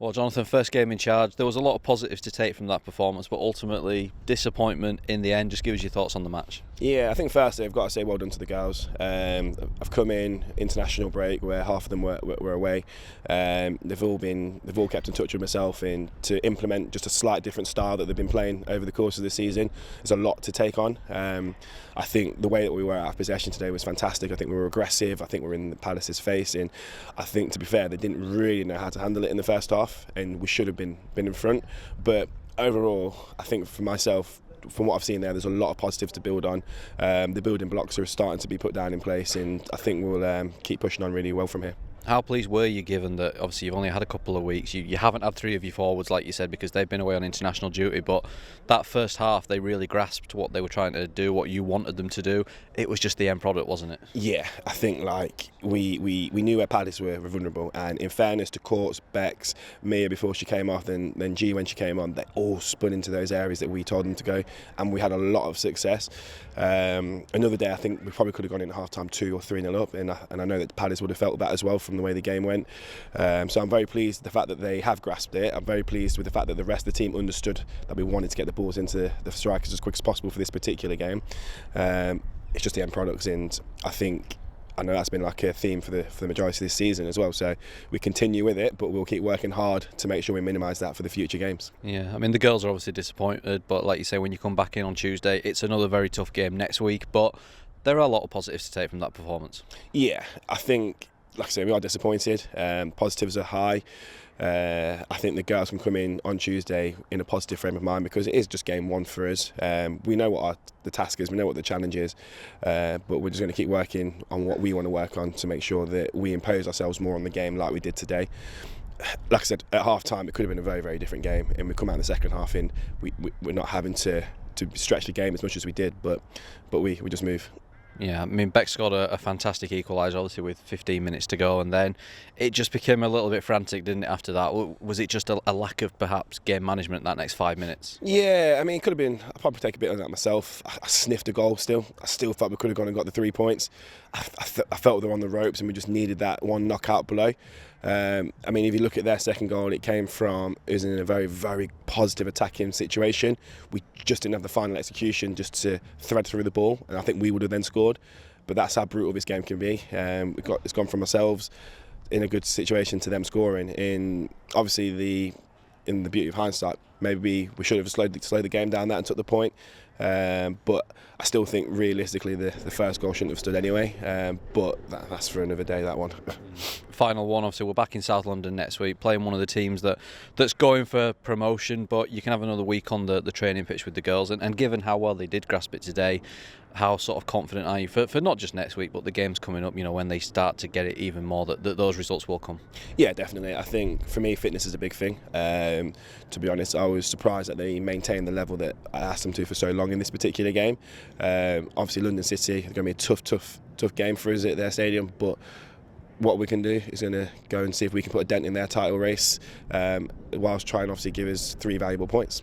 Well, Jonathan, first game in charge, there was a lot of positives to take from that performance, but ultimately disappointment in the end. Just give us your thoughts on the match. Yeah, I think firstly I've got to say well done to the girls. I've come in international break where half of them were away. They've all kept in touch with myself and to implement just a slight different style that they've been playing over the course of the season. There's a lot to take on. I think the way that we were out of possession today was fantastic. I think we were aggressive. I think we were in the Palace's face, and I think, to be fair, they didn't really know how to handle it in the first half, and we should have been in front. But overall, I think for myself, from what I've seen there's a lot of positives to build on. The building blocks are starting to be put down in place, and I think we'll keep pushing on really well from here. How pleased were you, given that obviously you've only had a couple of weeks? You haven't had three of your forwards, like you said, because they've been away on international duty. But that first half, they really grasped what they were trying to do, what you wanted them to do. It was just the end product, wasn't it? Yeah, I think we knew where Palace were vulnerable, and in fairness to Courts, Bex, Mia before she came off, then G when she came on, they all spun into those areas that we told them to go, and we had a lot of success. Another day, I think we probably could have gone in at half time 2 or 3-0 up, and I know that Palace would have felt that as well from the way the game went. So I'm very pleased with the fact that they have grasped it. I'm very pleased with the fact that the rest of the team understood that we wanted to get the balls into the strikers as quick as possible for this particular game. It's just the end products, and I know that's been like a theme for the majority of this season as well. So we continue with it, but we'll keep working hard to make sure we minimise that for the future games. Yeah, I mean the girls are obviously disappointed, but like you say, when you come back in on Tuesday, it's another very tough game next week. But there are a lot of positives to take from that performance. Yeah, I think, like I say, we are disappointed. Positives are high. I think the girls can come in on Tuesday in a positive frame of mind, because it is just game one for us. We know what the task is, we know what the challenge is, but we're just going to keep working on what we want to work on to make sure that we impose ourselves more on the game like we did today. Like I said, at half time it could have been a very, very different game, and we come out in the second half and we're not having to stretch the game as much as we did, but we just move. Yeah, I mean Beck got a fantastic equaliser, obviously with 15 minutes to go, and then it just became a little bit frantic, didn't it? After that, was it just a lack of perhaps game management that next 5 minutes? Yeah, I mean it could have been. I'll probably take a bit on that myself. I sniffed a goal still. I still thought we could have gone and got the 3 points. I felt they were on the ropes, and we just needed that one knockout below. I mean, if you look at their second goal, it was in a very, very positive attacking situation. We just didn't have the final execution just to thread through the ball, and I think we would have then scored. But that's how brutal this game can be. It's gone from ourselves in a good situation to them scoring. In obviously in the beauty of hindsight, maybe we should have slowed the game down that and took the point. But I still think realistically the first goal shouldn't have stood anyway. But that's for another day, that one. Final one, obviously we're back in South London next week, playing one of the teams that's going for promotion, but you can have another week on the training pitch with the girls, and given how well they did grasp it today, how sort of confident are you for not just next week but the games coming up, when they start to get it even more, that those results will come? Yeah, definitely. I think for me fitness is a big thing. To be honest, I was surprised that they maintained the level that I asked them to for so long in this particular game. Obviously London City is going to be a tough game for us at their stadium, but what we can do is going to go and see if we can put a dent in their title race, whilst trying obviously give us 3 valuable points.